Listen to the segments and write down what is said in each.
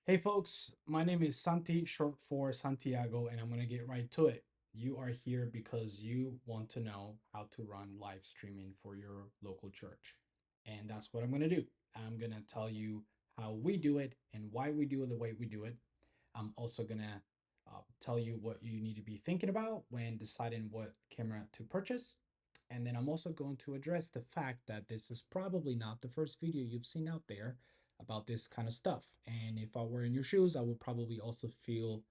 Hey folks, my name is Santi, short for Santiago, and I'm going to get right to it. You are here because you want to know how to run live streaming for your local church. And that's what I'm going to do. I'm going to tell you how we do it and why we do it the way we do it. I'm also going to tell you what you need to be thinking about when deciding what camera to purchase. And then I'm also going to address the fact that this is probably not the first video you've seen out there about this kind of stuff. And if I were in your shoes, I would probably also feel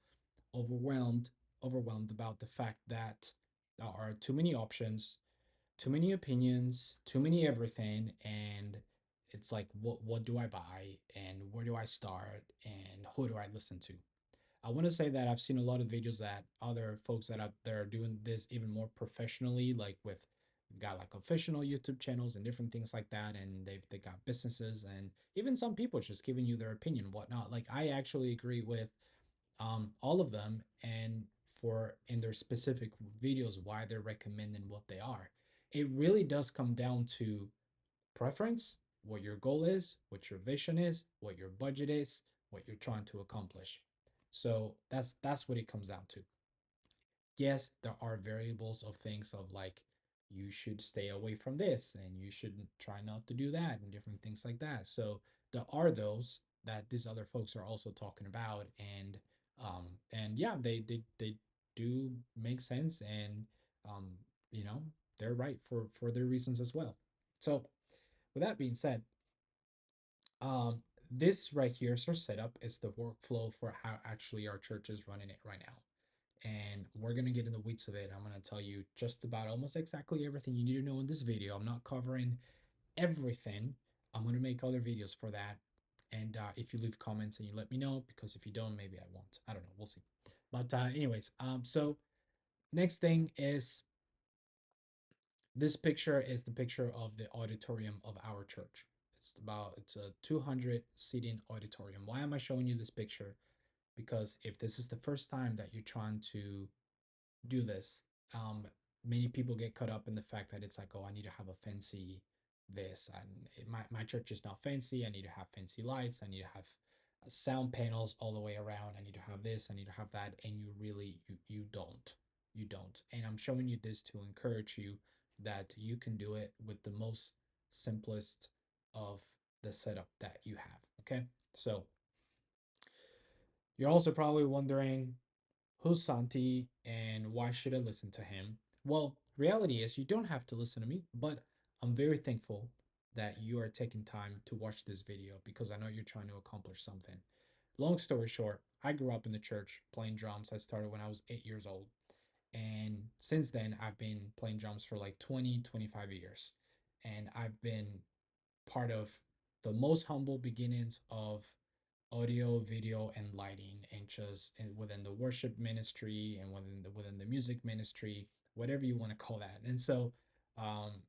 overwhelmed, overwhelmed about the fact that there are too many options, too many opinions, too many everything, and it's like what do I buy and where do I start and who do I listen to? I want to say that I've seen a lot of videos that other folks that out there are doing this even more professionally, like with got like official YouTube channels and different things like that, and they got businesses and even some people just giving you their opinion, whatnot. Like I actually agree with all of them, and for in their specific videos why they're recommending what they are. It really does come down to preference, what your goal is, what your vision is, what your budget is, what you're trying to accomplish. So that's what it comes down to. Yes, there are variables of things of like you should stay away from this and you should try not to do that and different things like that. So there are those that these other folks are also talking about, and yeah, they do make sense, and um you know they're right for their reasons as well. So with that being said, um, this right here is our setup. It's the workflow for how actually our church is running it right now. And we're going to get in the weeds of it. I'm going to tell you just about almost exactly everything you need to know in this video. I'm not covering everything. I'm going to make other videos for that. And if you leave comments and you let me know, because if you don't, maybe I won't. I don't know. We'll see. But anyways, so next thing is this picture is the picture of the auditorium of our church. It's a 200 seating auditorium. Why am I showing you this picture? Because if this is the first time that you're trying to do this, um, many people get caught up in the fact that it's like, oh, I need to have a fancy this, and my church is not fancy. I need to have fancy lights. I need to have sound panels all the way around. I need to have this. I need to have that, and you don't, you don't. And I'm showing you this to encourage you that you can do it with the most simplest of the setup that you have. Okay, so you're also probably wondering, who's Santi and why should I listen to him? Well, reality is you don't have to listen to me, but I'm very thankful that you are taking time to watch this video because I know you're trying to accomplish something. Long story short, I grew up in the church playing drums. I started when I was 8 years old. And since then, I've been playing drums for like 20, 25 years. And I've been part of the most humble beginnings of audio, video, and lighting, and just within the worship ministry and within the music ministry, whatever you want to call that. And so, um,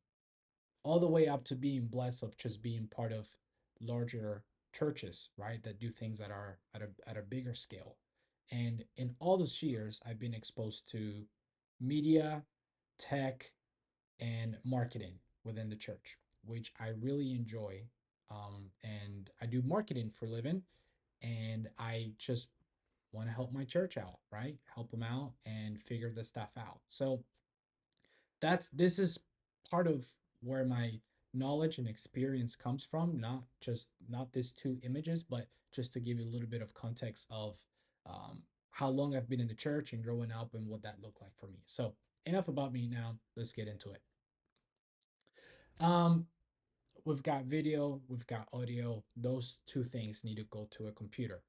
all the way up to being blessed of just being part of larger churches, right, that do things that are at a bigger scale. And in all those years, I've been exposed to media, tech, and marketing within the church, which I really enjoy. And I do marketing for a living, and I just want to help my church out, right? Help them out and figure this stuff out. So this is part of where my knowledge and experience comes from, not these two images, but just to give you a little bit of context of how long I've been in the church and growing up and what that looked like for me. So enough about me now. Let's get into it. Um, we've got video, we've got audio. Those two things need to go to a computer,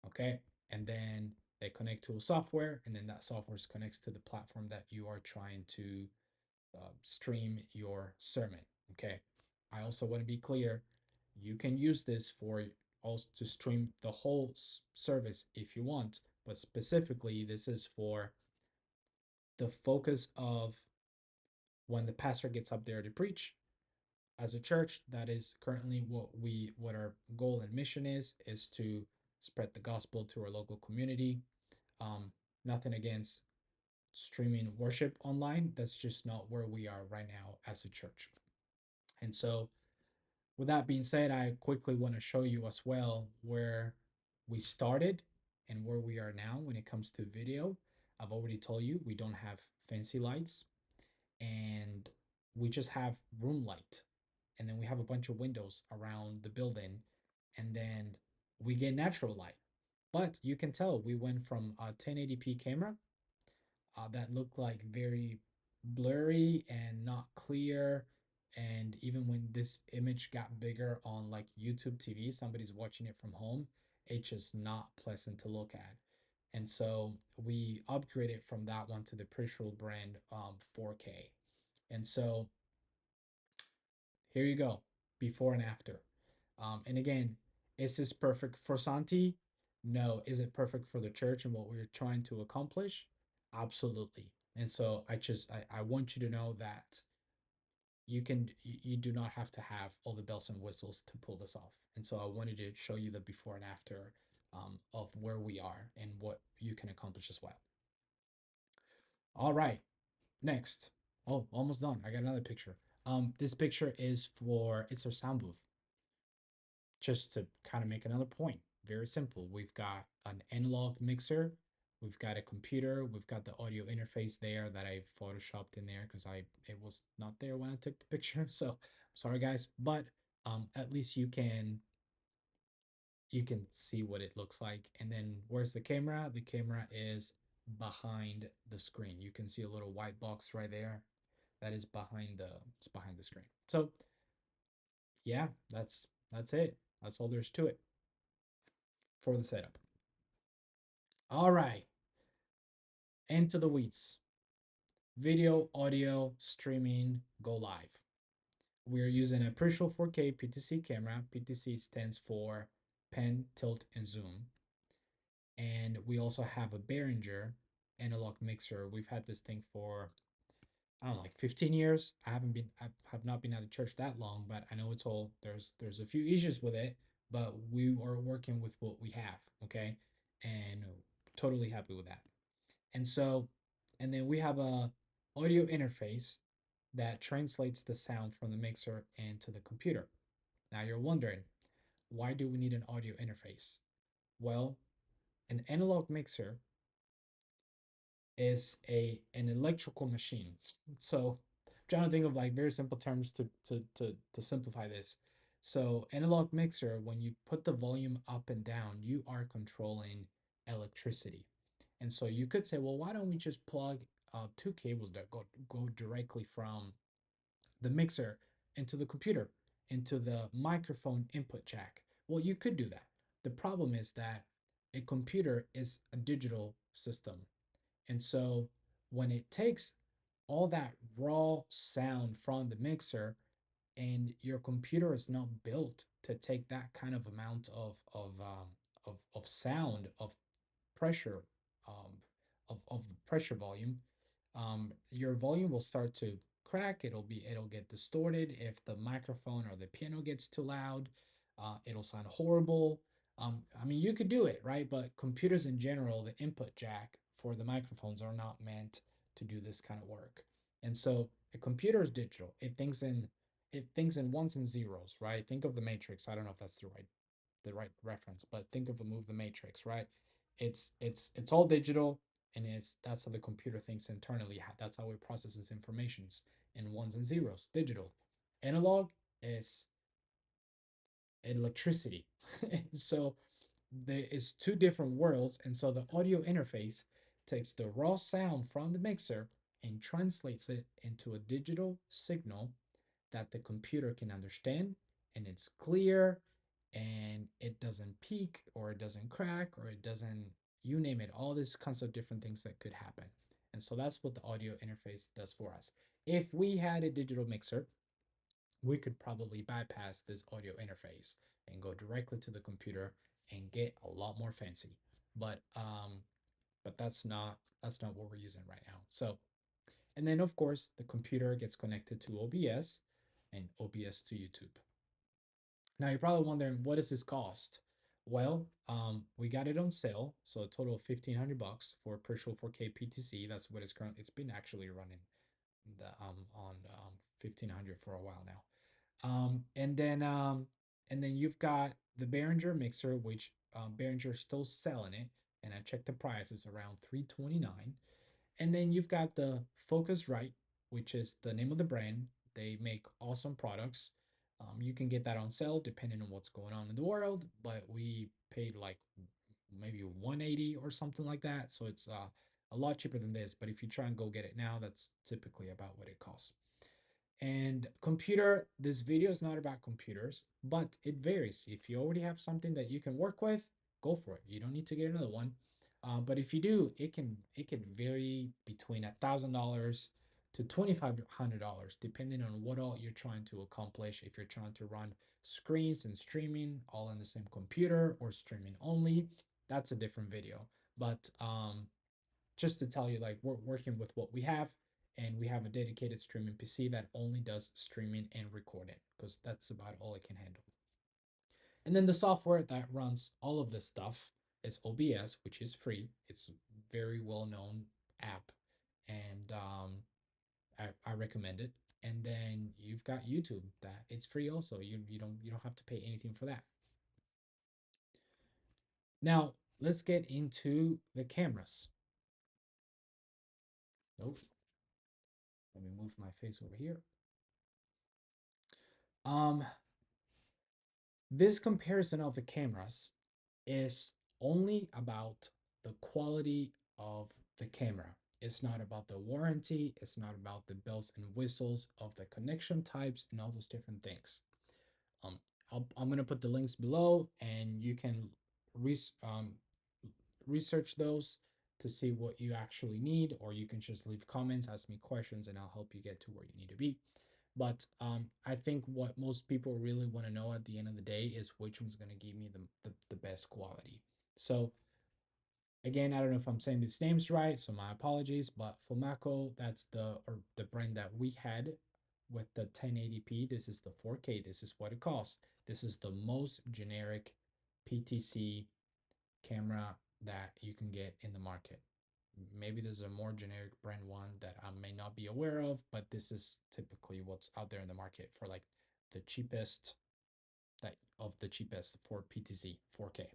okay? And then they connect to a software, and then that software connects to the platform that you are trying to stream your sermon, okay? I also want to be clear, you can use this for also to stream the whole service if you want, but specifically, this is for the focus of when the pastor gets up there to preach. As a church, that is currently what our goal and mission is to spread the gospel to our local community. um Nothing against streaming worship online, that's just not where we are right now as a church. And so with that being said, I quickly want to show you as well where we started and where we are now when it comes to video. I've already told you we don't have fancy lights, and we just have room light, and then we have a bunch of windows around the building, and then we get natural light. But you can tell we went from a 1080p camera that looked like very blurry and not clear. And even when this image got bigger on like YouTube TV, somebody's watching it from home, it's just not pleasant to look at. And so we upgraded from that one to the Prisual brand 4K. And so here you go, before and after. And again, is this perfect for Santi? No. Is it perfect for the church and what we're trying to accomplish? Absolutely. And so I want you to know that you do not have to have all the bells and whistles to pull this off. And so I wanted to show you the before and after of where we are and what you can accomplish as well. All right, next. Oh, almost done. I got another picture. This picture is for it's our sound booth. Just to kind of make another point, very simple. We've got an analog mixer, we've got a computer, we've got the audio interface there that I photoshopped in there because it was not there when I took the picture. So sorry guys, but at least you can see what it looks like. And then where's the camera? The camera is behind the screen. You can see a little white box right there. That is behind the screen. So yeah, that's it. That's all there's to it for the setup. All right, into the weeds. Video, audio, streaming, go live. We're using a Prisual 4K PTZ camera. PTZ stands for pan, tilt, and zoom. And we also have a Behringer analog mixer. We've had this thing for I don't know, like 15 years. I have not been at the church that long, but I know it's all there's a few issues with it, but we are working with what we have, okay? And totally happy with that. And so, and then we have a audio interface that translates the sound from the mixer into the computer. Now you're wondering, why do we need an audio interface? Well, an analog mixer is an electrical machine. So I'm trying to think of like very simple terms to simplify this. So analog mixer, when you put the volume up and down, you are controlling electricity. And so you could say, well, why don't we just plug two cables that go directly from the mixer into the computer, into the microphone input jack? Well, you could do that. The problem is that a computer is a digital system. And so when it takes all that raw sound from the mixer and your computer is not built to take that kind of amount of sound of pressure um, of the pressure volume, your volume will start to crack. It'll get distorted if the microphone or the piano gets too loud. It'll sound horrible. I mean, you could do it, right? But computers in general, the input jack for the microphones are not meant to do this kind of work. And so a computer is digital. It thinks in ones and zeros, right? Think of the Matrix. I don't know if that's the right reference, but think of a move the Matrix, right? It's all digital, and that's how the computer thinks internally. That's how it processes informations in ones and zeros, digital. Analog is electricity. So there is two different worlds, and so the audio interface takes the raw sound from the mixer and translates it into a digital signal that the computer can understand, and it's clear, and it doesn't peak or it doesn't crack or it doesn't, you name it, all these kinds of different things that could happen. And so that's what the audio interface does for us. If we had a digital mixer, we could probably bypass this audio interface and go directly to the computer and get a lot more fancy. But that's not what we're using right now. So, and then of course the computer gets connected to OBS and OBS to YouTube. Now you're probably wondering, what does this cost? Well, we got it on sale, so a total of $1,500 for Prisual 4K PTZ. That's what it's currently. It's been actually running the on 1,500 for a while now. And then you've got the Behringer mixer, which Behringer's still selling it, and I checked the price is around 329. And then you've got the Focusrite, which is the name of the brand. They make awesome products. You can get that on sale depending on what's going on in the world, but we paid like maybe 180 or something like that. So it's a lot cheaper than this. But if you try and go get it now, that's typically about what it costs. And computer, this video is not about computers, but it varies. If you already have something that you can work with, go for it. You don't need to get another one. But if you do, it can vary between $1,000 to $2,500 depending on what all you're trying to accomplish. If you're trying to run screens and streaming all on the same computer or streaming only, that's a different video. But just to tell you, like, we're working with what we have, and we have a dedicated streaming PC that only does streaming and recording because that's about all it can handle. And then the software that runs all of this stuff is OBS, which is free. It's a very well known app, and I recommend it. And then you've got YouTube that it's free also. You don't have to pay anything for that. Now let's get into the cameras. Nope. Let me move my face over here. Um, this comparison of the cameras is only about the quality of the camera. It's not about the warranty. It's not about the bells and whistles of the connection types and all those different things. Um, I'm going to put the links below, and you can research those to see what you actually need, or you can just leave comments, ask me questions, and I'll help you get to where you need to be. But I think what most people really want to know at the end of the day is which one's going to give me the best quality. So again, I don't know if I'm saying these names right, so my apologies. But FoMaKo, that's the brand that we had with the 1080p. This is the 4K. This is what it costs. This is the most generic PTZ camera that you can get in the market. Maybe there's a more generic brand one that I may not be aware of, but this is typically what's out there in the market for like the cheapest that of the cheapest for PTZ 4K.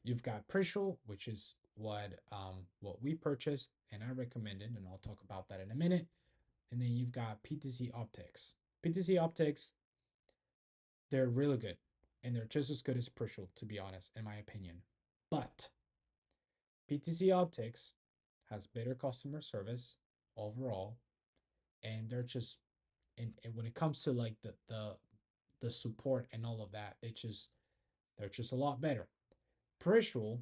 You've got Prisual, which is what we purchased and I recommended, and I'll talk about that in a minute. And then you've got PTZOptics. PTZOptics, they're really good, and they're just as good as Prisual, to be honest, in my opinion. But PTZOptics has better customer service overall, and they're just and when it comes to like the support and all of that, they're just a lot better. Prisual,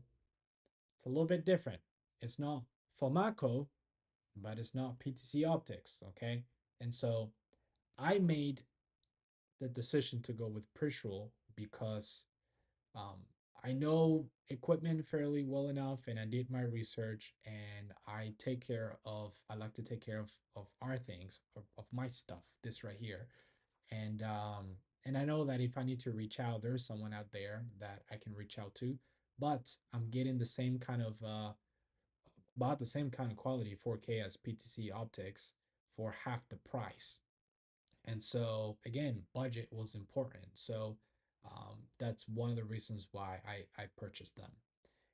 it's a little bit different. It's not FoMaKo, but it's not PTZOptics, okay? And so I made the decision to go with Prisual because um, I know equipment fairly well enough, and I did my research, and I like to take care of our things, of my stuff, this right here. And I know that if I need to reach out, there's someone out there that I can reach out to, but I'm getting the same kind of about the same kind of quality 4K as PTZOptics for half the price. And so again, budget was important. So that's one of the reasons why I purchased them.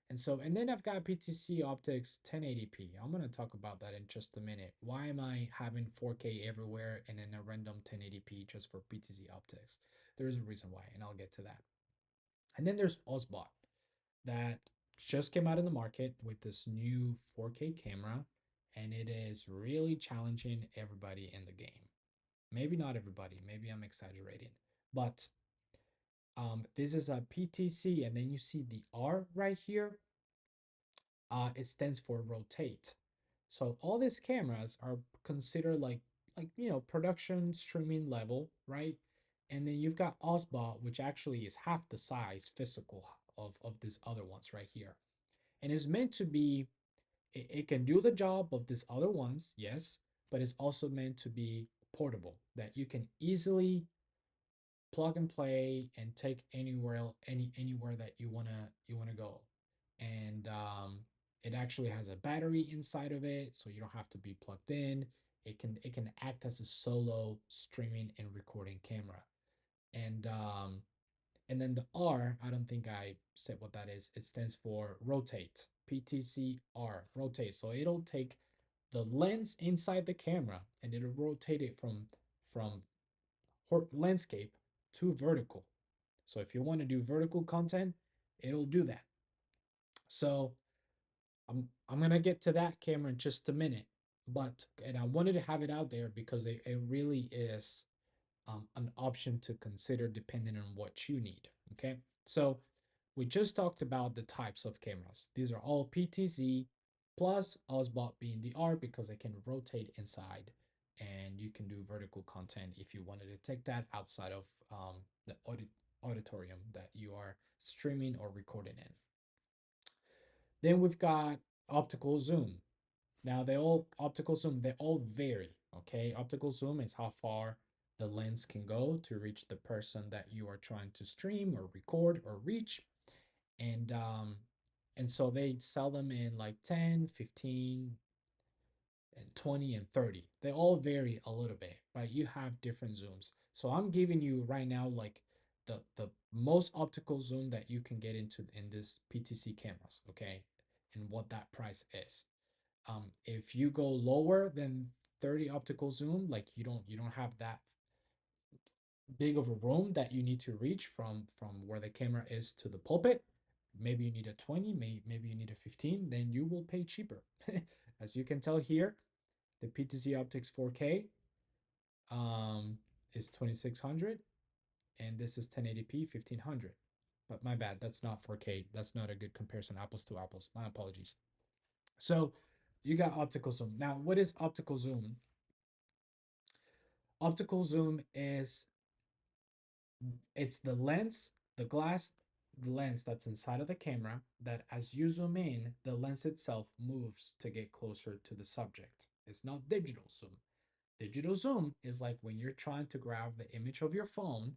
And then I've got PTZOptics 1080p. I'm going to talk about that in just a minute. Why am I having 4K everywhere and then a random 1080p just for PTZOptics? There's a reason why, and I'll get to that. And then there's OSBOT that just came out in the market with this new 4K camera, and it is really challenging everybody in the game. Maybe not everybody, maybe I'm exaggerating, but this is a PTZ, and then you see the R right here. It stands for rotate. So all these cameras are considered like production streaming level, right? And then you've got OSBOT, which actually is half the size physical of these other ones right here, and is meant to be. It can do the job of these other ones, yes, but it's also meant to be portable, that you can easily plug and play and take anywhere that you wanna go. And it actually has a battery inside of it, so you don't have to be plugged in. It can act as a solo streaming and recording camera. And And then the R, I don't think I said what that is. It stands for rotate. PTZR, rotate. So it'll take the lens inside the camera and it'll rotate it from landscape to vertical. So if you want to do vertical content, it'll do that. So I'm gonna get to that camera in just a minute, but and I wanted to have it out there because it really is an option to consider depending on what you need. Okay, so we just talked about the types of cameras. These are all PTZ plus OSBOT being the R because they can rotate inside and you can do vertical content if you wanted to take that outside of the auditorium that you are streaming or recording in. Then we've got optical zoom. Now they all optical zoom, they all vary. Okay, optical zoom is how far the lens can go to reach the person that you are trying to stream or record or reach. And so they sell them in like 10, 15, and 20 and 30. They all vary a little bit, but you have different zooms. So I'm giving you right now like the most optical zoom that you can get into in this PTC cameras, okay? And what that price is. If you go lower than 30 optical zoom, like you don't have that big of a room that you need to reach from where the camera is to the pulpit, maybe you need a 20, maybe you need a 15, then you will pay cheaper. As you can tell here, the PTZOptics 4K is 2600 and this is 1080p 1500. But my bad, that's not 4K. That's not a good comparison, apples to apples. My apologies. So you got optical zoom. Now, what is optical zoom? Optical zoom is it's the lens, the glass, the lens that's inside of the camera that as you zoom in, the lens itself moves to get closer to the subject. It's not digital zoom. Digital zoom is like when you're trying to grab the image of your phone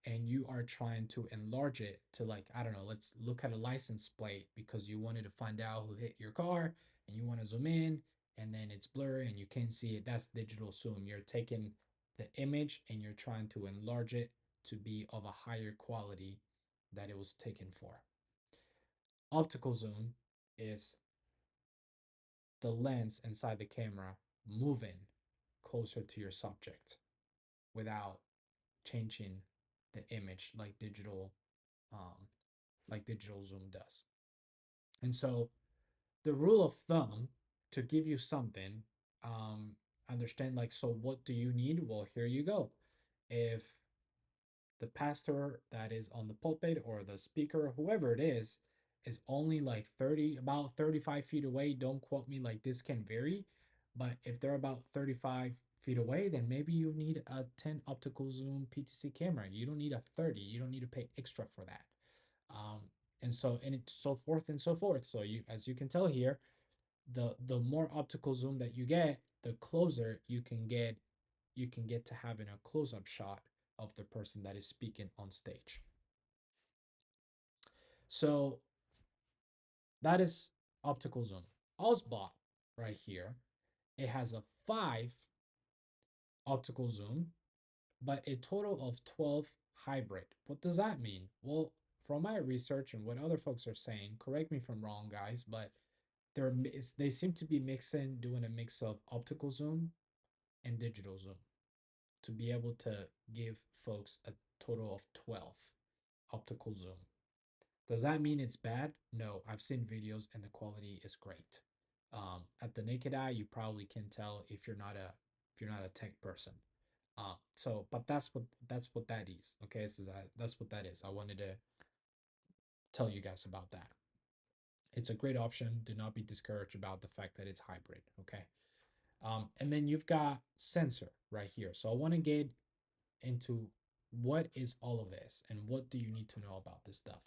and you are trying to enlarge it to, like, I don't know, let's look at a license plate because you wanted to find out who hit your car and you want to zoom in and then it's blurry and you can't see it. That's digital zoom. You're taking the image and you're trying to enlarge it to be of a higher quality that it was taken for. Optical zoom is the lens inside the camera moving closer to your subject without changing the image um, like digital zoom does. And so the rule of thumb to give you something, um, understand like, so what do you need? Well, here you go. If the pastor that is on the pulpit or the speaker, whoever it is only like 30, about 35 feet away, don't quote me, like this can vary. But if they're about 35 feet away, then maybe you need a 10 optical zoom PTC camera. You don't need a 30. You don't need to pay extra for that. Um, and it's so forth and so forth. So you, as you can tell here, the more optical zoom that you get, the closer you can get to having a close-up shot of the person that is speaking on stage. So that is optical zoom. OSBOT right here, it has a 5 optical zoom, but a total of 12 hybrid. What does that mean? Well, from my research and what other folks are saying, correct me if I'm wrong, guys, but they seem to be doing a mix of optical zoom and digital zoom to be able to give folks a total of 12 optical zoom. Does that mean it's bad? No, I've seen videos and the quality is great. At the naked eye, you probably can tell if you're not a tech person. But that's what that is. Okay, that's what that is. I wanted to tell you guys about that. It's a great option. Do not be discouraged about the fact that it's hybrid. Okay. And then you've got sensor right here. So I want to get into what is all of this and what do you need to know about this stuff.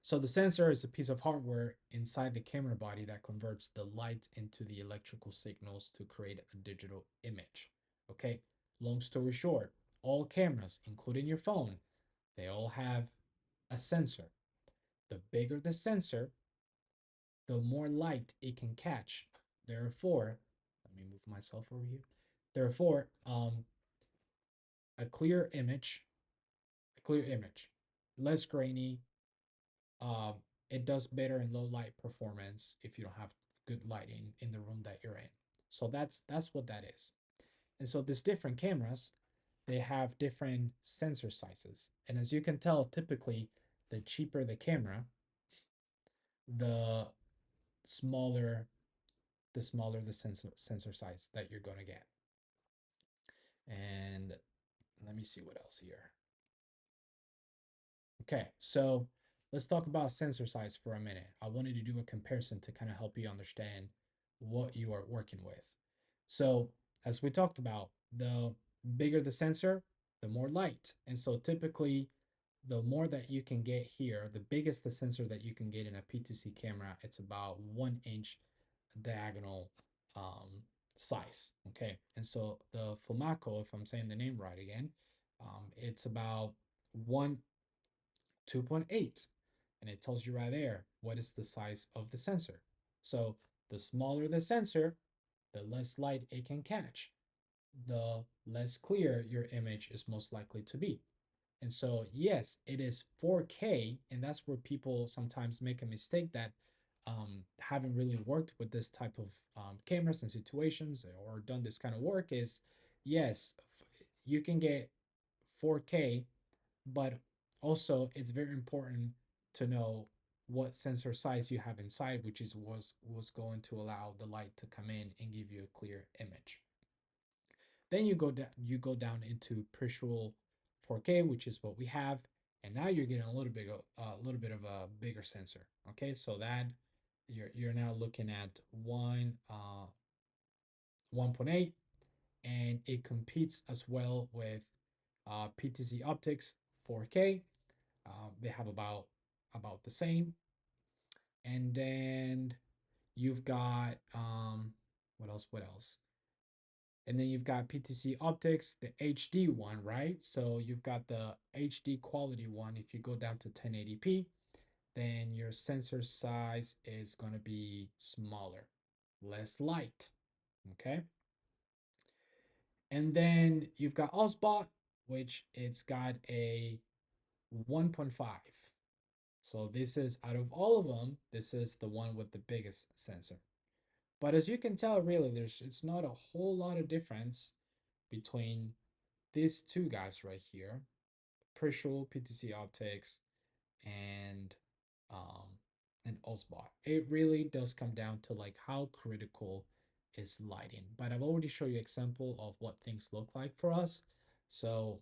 So the sensor is a piece of hardware inside the camera body that converts the light into the electrical signals to create a digital image. Okay, long story short, all cameras, including your phone, they all have a sensor. The bigger the sensor, the more light it can catch. Therefore, let me move myself over here. Therefore, a clear image clear image, less grainy. Um, it does better in low light performance if you don't have good lighting in the room that you're in. So that's what that is. And so these different cameras, they have different sensor sizes. And as you can tell, typically the cheaper the camera, the smaller the sensor size that you're going to get. And let me see what else here. Okay, so let's talk about sensor size for a minute. I wanted to do a comparison to kind of help you understand what you are working with. So as we talked about, the bigger the sensor, the more light. And so typically the more that you can get here, the biggest the sensor that you can get in a PTZ camera, it's about 1 inch diagonal um, size. Okay, and so the FoMaKo, if I'm saying the name right again, it's about 2.8, and it tells you right there what is the size of the sensor. So the smaller the sensor, the less light it can catch, the less clear your image is most likely to be. And so, yes, it is 4K, and that's where people sometimes make a mistake that haven't really worked with this type of cameras and situations or done this kind of work is, yes, you can get 4K, but also it's very important to know what sensor size you have inside, which is was going to allow the light to come in and give you a clear image. Then you go down into Prisual 4K, which is what we have, and now you're getting a little bit of a bigger sensor. Okay, so that you're now looking at 1.8, and it competes as well with PTZOptics 4K. They have about the same, and then you've got what else? What else? And then you've got PTZOptics, the HD one, right? So you've got the HD quality one. If you go down to 1080p, then your sensor size is going to be smaller, less light. Okay. And then you've got OSBOT, which it's got a 1.5. So this is, out of all of them, this is the one with the biggest sensor. But as you can tell, really, it's not a whole lot of difference between these two guys right here, Prisual, PTZOptics, and um, and OSBOT. It really does come down to like how critical is lighting. But I've already shown you example of what things look like for us. So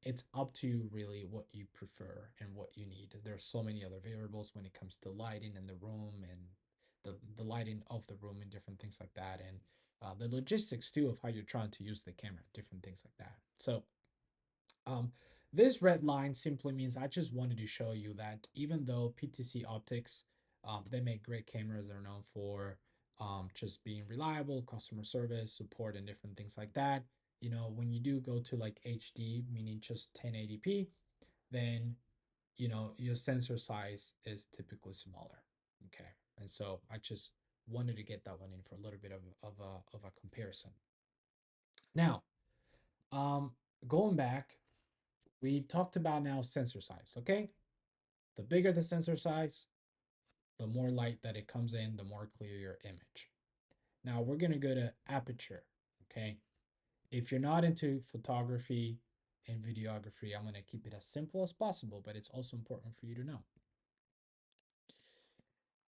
it's up to you really what you prefer and what you need. There's so many other variables when it comes to lighting in the room and the lighting of the room and different things like that. And the logistics too of how you're trying to use the camera, different things like that. So um, this red line simply means I just wanted to show you that even though PTZOptics, they make great cameras, they're known for just being reliable, customer service, support, and different things like that. You know, when you do go to like HD, meaning just 1080p, then you know your sensor size is typically smaller. Okay, and so I just wanted to get that one in for a little bit of a comparison. Now, um, going back, we talked about now sensor size, okay? The bigger the sensor size, the more light that it comes in, the more clear your image. Now we're gonna go to aperture, okay? If you're not into photography and videography, I'm gonna keep it as simple as possible, but it's also important for you to know.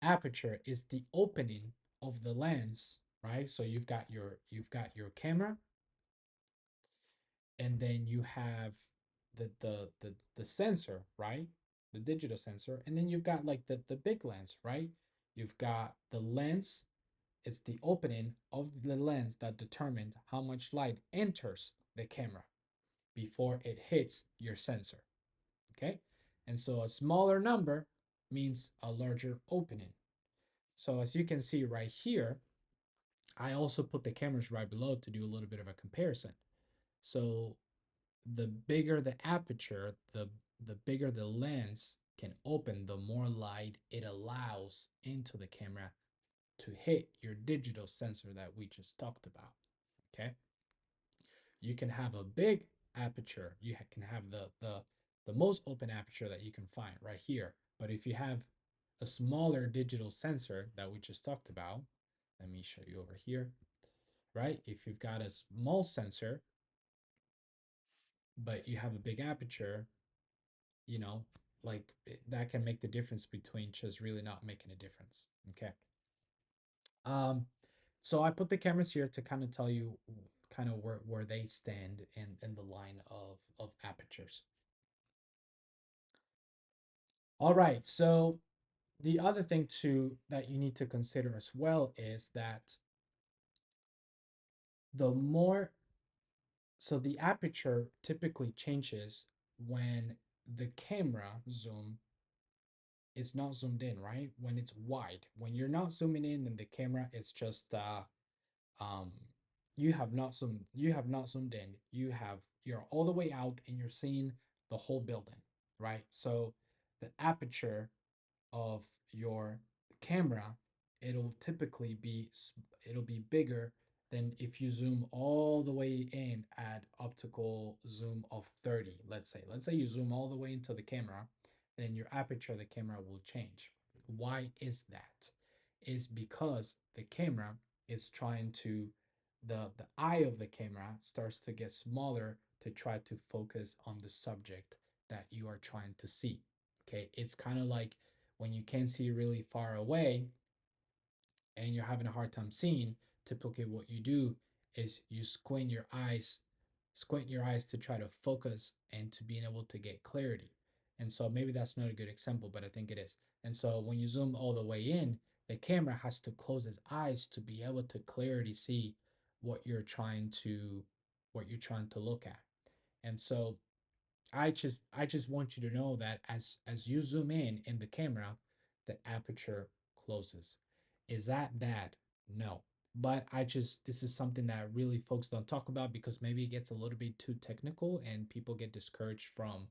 Aperture is the opening of the lens, right? So you've got your camera, and then you have the sensor, right? The digital sensor, and then you've got like the big lens, right? You've got the lens. It's the opening of the lens that determines how much light enters the camera before it hits your sensor. Okay, and so a smaller number means a larger opening. So as you can see right here, I also put the cameras right below to do a little bit of a comparison. So the bigger the aperture, the bigger the lens can open, the more light it allows into the camera to hit your digital sensor that we just talked about. Okay, you can have a big aperture, you can have the the most open aperture that you can find right here. But if you have a smaller digital sensor that we just talked about, let me show you over here, right? If you've got a small sensor, but you have a big aperture, you know, like that can make the difference between just really not making a difference. Okay. Um, so I put the cameras here to kind of tell you kind of where they stand in the line of apertures. All right, so the other thing too that you need to consider as well is that the more so the aperture typically changes when the camera zoom is not zoomed in, right? When it's wide. When you're not zooming in, then the camera is just um you have not zoomed in. You're all the way out and you're seeing the whole building, right? So the aperture of your camera, it'll typically be it'll be bigger than if you zoom all the way in at optical zoom of 30. Let's say you zoom all the way into the camera, then your aperture of the camera will change. Why is that? Is because the camera is trying to the eye of the camera starts to get smaller to try to focus on the subject that you are trying to see. Okay, it's kind of like when you can't see really far away and you're having a hard time seeing, typically what you do is you squint your eyes to try to focus and to being able to get clarity. And so maybe that's not a good example, but I think it is. And so when you zoom all the way in, the camera has to close its eyes to be able to clarity see what you're trying to look at. And so I just want you to know that as you zoom in the camera, the aperture closes. Is that bad? No. But this is something that really folks don't talk about because maybe it gets a little bit too technical and people get discouraged from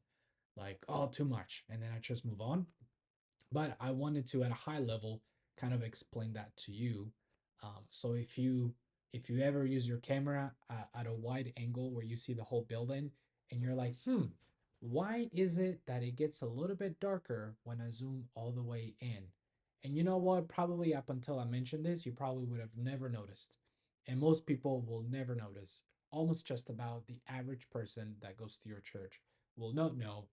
like, oh, too much. And then I just move on. But I wanted to, at a high level, kind of explain that to you. So if you ever use your camera at a wide angle where you see the whole building, and you're like, why is it that it gets a little bit darker when I zoom all the way in? And you know what? Probably up until I mentioned this, you probably would have never noticed. And most people will never notice. Almost just about the average person that goes to your church will not know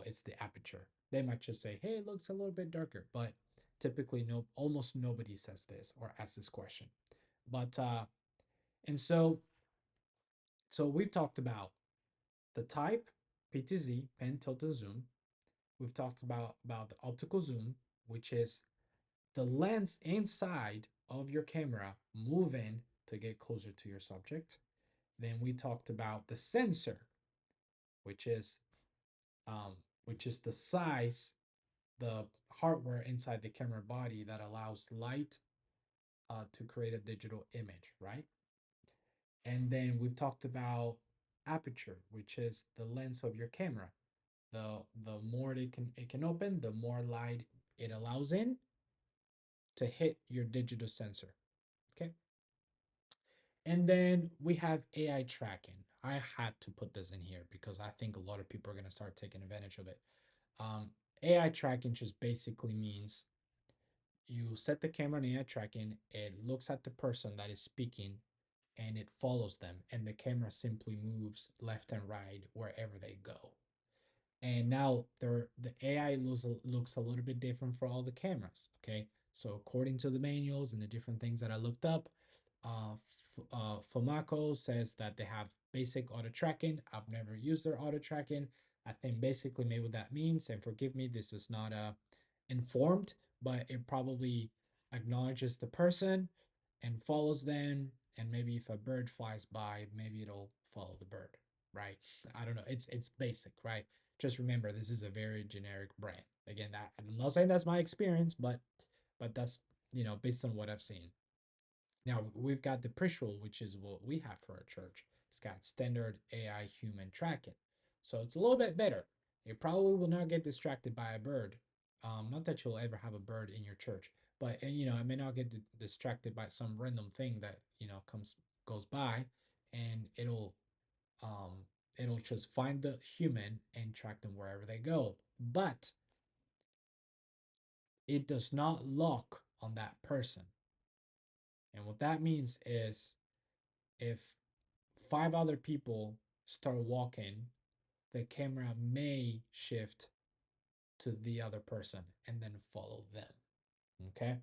it's the aperture. They might just say, "Hey, it looks a little bit darker," but typically no almost nobody says this or asks this question. But and so we've talked about the type, PTZ, pen tilt and zoom. We've talked about the optical zoom, which is the lens inside of your camera moving to get closer to your subject. Then we talked about the sensor, which is um, which is the size, the hardware inside the camera body that allows light to create a digital image, right? And then we've talked about aperture, which is the lens of your camera. The more it can open, the more light it allows in to hit your digital sensor. Okay. And then we have AI tracking. I had to put this in here because I think a lot of people are going to start taking advantage of it. Um, AI tracking just basically means you set the camera in AI tracking, it looks at the person that is speaking and it follows them, and the camera simply moves left and right wherever they go. And now the AI looks a little bit different for all the cameras. Okay, so according to the manuals and the different things that I looked up, FoMaKo says that they have basic auto tracking. I've never used their auto tracking. I think basically maybe what that means, and forgive me, this is not informed, but it probably acknowledges the person and follows them. And maybe if a bird flies by, maybe it'll follow the bird, right? I don't know. It's basic, right? Just remember this is a very generic brand. Again, that I'm not saying that's my experience, but that's based on what I've seen. Now we've got the Prisual, which is what we have for our church. It's got standard AI human tracking, so it's a little bit better. You probably will not get distracted by a bird. Not that you'll ever have a bird in your church, but I may not get distracted by some random thing that comes goes by, and um it'll just find the human and track them wherever they go. But it does not lock on that person. And what that means is if five other people start walking, the camera may shift to the other person and then follow them. Okay?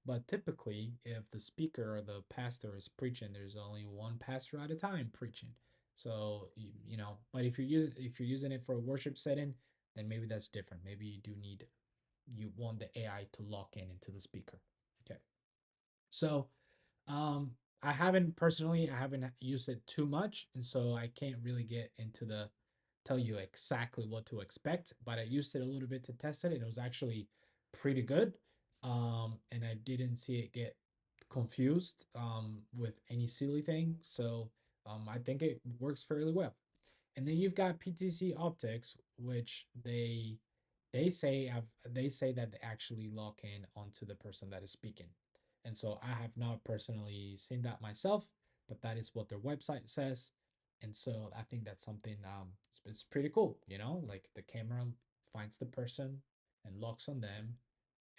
But typically, if the speaker or the pastor is preaching, there's only one pastor at a time preaching. So you know, but if you're using it for a worship setting, then maybe that's different. Maybe you want the AI to lock in into the speaker. Okay. So um, I haven't used it too much, and so I can't really get into the tell you exactly what to expect. But I used it a little bit to test it, and it was actually pretty good. And I didn't see it get confused with any silly thing. So I think it works fairly well. And then you've got PTZOptics, which they say that they actually lock in onto the person that is speaking. And so I have not personally seen that myself, but that is what their website says. And so I think that's something it's pretty cool, you know, like the camera finds the person and locks on them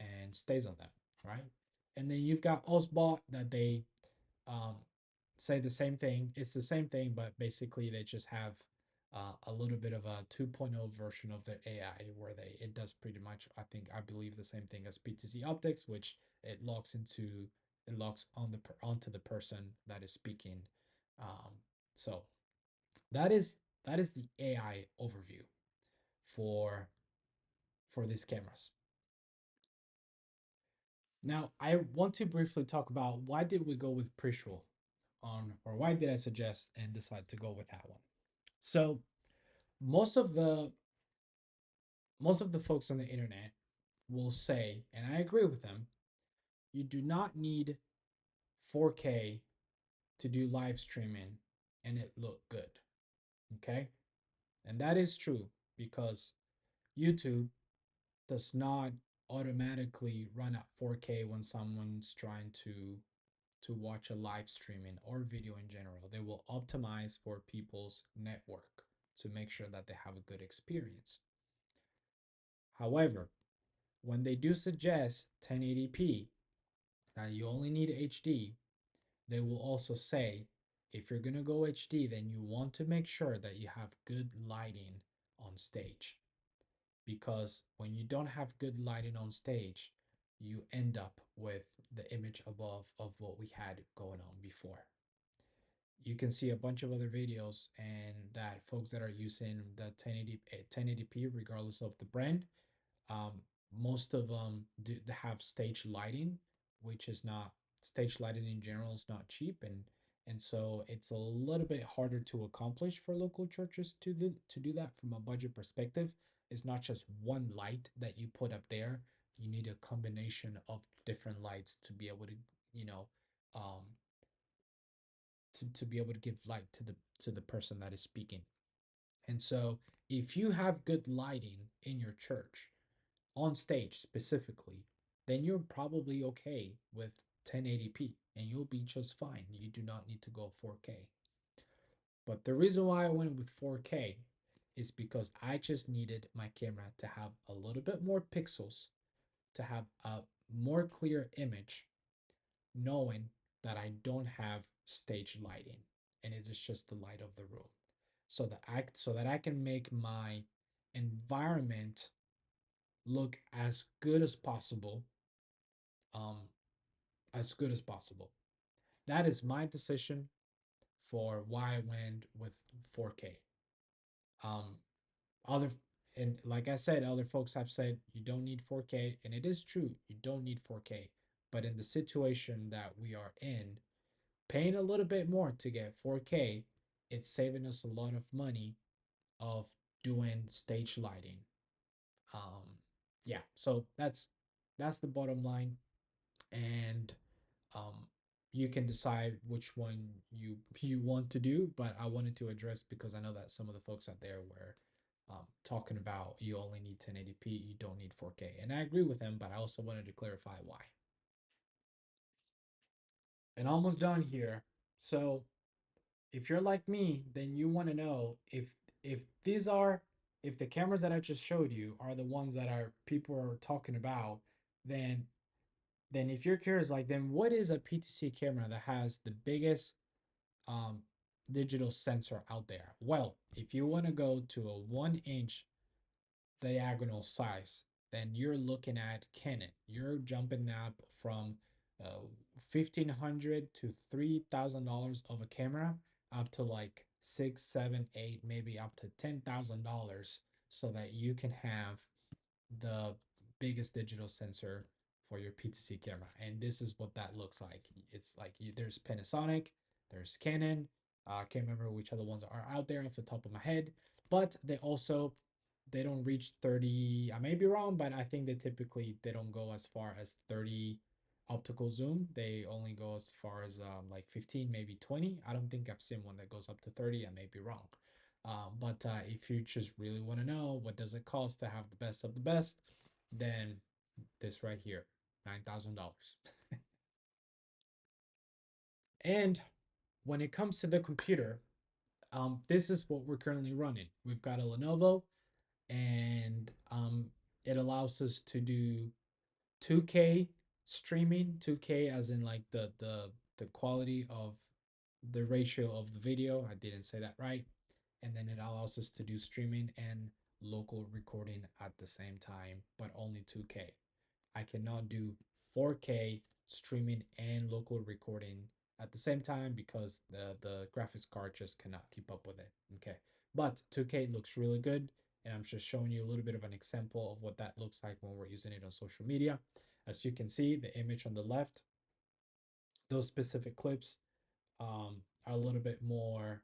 and stays on them, right? And then you've got OSBOT that they um, say the same thing. It's the same thing, but basically they just have a little bit of a 2.0 version of their AI where it does pretty much I believe the same thing as PTZOptics, which it locks onto the person that is speaking. Um, so that is the AI overview for these cameras. Now, I want to briefly talk about why did we go with Prisual on, or why did I suggest and decide to go with that one? So most of the folks on the internet will say, and I agree with them, you do not need 4K to do live streaming and it look good. Okay? And that is true because YouTube does not automatically run at 4K when someone's trying to watch a live streaming or video in general. They will optimize for people's network to make sure that they have a good experience. However, when they do suggest 1080p, that you only need HD, they will also say if you're going to go HD, then you want to make sure that you have good lighting on stage. Because when you don't have good lighting on stage, you end up with the image above of what we had going on before. You can see a bunch of other videos and that folks that are using the 1080p regardless of the brand, um, most of them do have stage lighting, which is not stage lighting in general is not cheap, and so it's a little bit harder to accomplish for local churches to do that from a budget perspective. It's not just one light that you put up there. You need a combination of different lights to be able to, you know, um, to be able to give light to the person that is speaking. And so if you have good lighting in your church, on stage specifically, then you're probably okay with 1080p and you'll be just fine. You do not need to go 4K. But the reason why I went with 4K is because I just needed my camera to have a little bit more pixels, to have a more clear image, knowing that I don't have stage lighting and it is just the light of the room. So that I can make my environment look as good as possible, um, as good as possible. That is my decision for why I went with 4K. Um, other and like I said, other folks have said you don't need 4K, and it is true, you don't need 4K. But in the situation that we are in, paying a little bit more to get 4K, it's saving us a lot of money of doing stage lighting. Um, yeah, so that's the bottom line, and um, you can decide which one you want to do. But I wanted to address because I know that some of the folks out there were talking about you only need 1080p, you don't need 4K, and I agree with them. But I also wanted to clarify why. And almost done here. So if you're like me, then you want to know if these are, if the cameras that I just showed you are the ones that are people are talking about, then if you're curious, like, then what is a PTC camera that has the biggest um, digital sensor out there? Well, if you want to go to a 1 inch diagonal size, then you're looking at Canon. You're jumping up from $1,500 to $3,000 of a camera up to like six, seven, eight, maybe up to $10,000, so that you can have the biggest digital sensor for your PTC camera. And this is what that looks like. It's like there's Panasonic, there's Canon. I can't remember which other ones are out there off the top of my head, but they don't reach 30. I may be wrong, but I think they don't go as far as 30 optical zoom. They only go as far as like 15, maybe 20. I don't think I've seen one that goes up to 30. I may be wrong. But if you just really want to know what does it cost to have the best of the best, then this right here, $9,000. And when it comes to the computer, this is what we're currently running. We've got a Lenovo, and it allows us to do 2K streaming, 2K as in like the quality of the ratio of the video. I didn't say that right. And then it allows us to do streaming and local recording at the same time, but only 2K. I cannot do 4K streaming and local recording at the same time because the graphics card just cannot keep up with it. Okay, but 2K looks really good, and I'm just showing you a little bit of an example of what that looks like when we're using it on social media. As you can see, the image on the left, those specific clips are a little bit more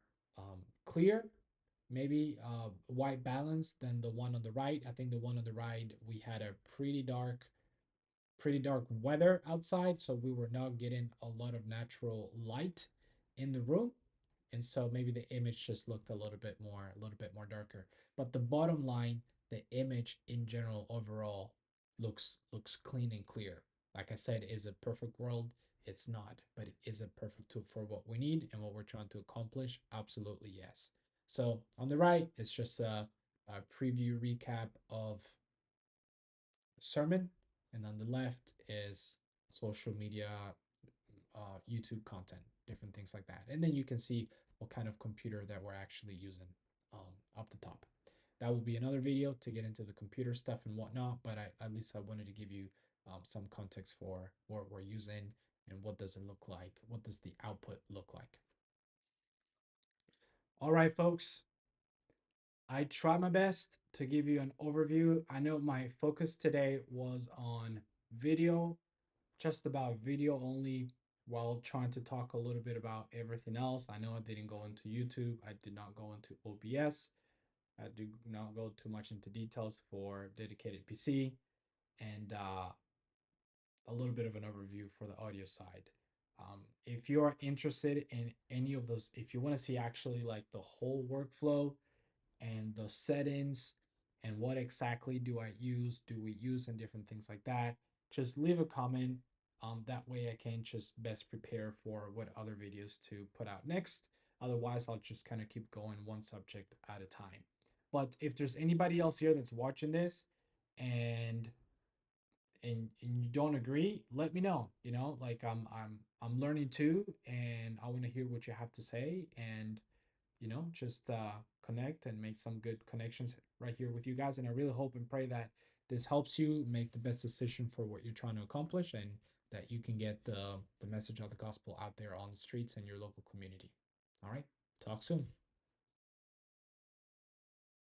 clear, maybe white balance than the one on the right. I think the one on the right, we had a pretty dark weather outside, so we were not getting a lot of natural light in the room, and so maybe the image just looked a little bit more darker. But the bottom line, the image in general overall looks clean and clear. Like I said, is a perfect world? It's not, but it is a perfect tool for what we need and what we're trying to accomplish. Absolutely yes. So on the right, it's just a preview recap of sermon, and on the left is social media, YouTube content, different things like that. And then you can see what kind of computer that we're actually using up the top. That will be another video to get into the computer stuff and whatnot, but at least I wanted to give you some context for what we're using and what does it look like, what does the output look like. All right, folks, I try my best to give you an overview. I know my focus today was on video, just about video only, while trying to talk a little bit about everything else. I know I didn't go into YouTube. I did not go into OBS. I did not go too much into details for dedicated PC, and a little bit of an overview for the audio side. If you are interested in any of those, if you want to see actually like the whole workflow and the settings and what exactly do we use, and different things like that, just leave a comment. That way I can just best prepare for what other videos to put out next. Otherwise, I'll just kind of keep going one subject at a time. But if there's anybody else here that's watching this and you don't agree, let me know. You know, like I'm learning too, and I want to hear what you have to say, and just connect and make some good connections right here with you guys. And I really hope and pray that this helps you make the best decision for what you're trying to accomplish, and that you can get the message of the gospel out there on the streets and your local community. All right, talk soon.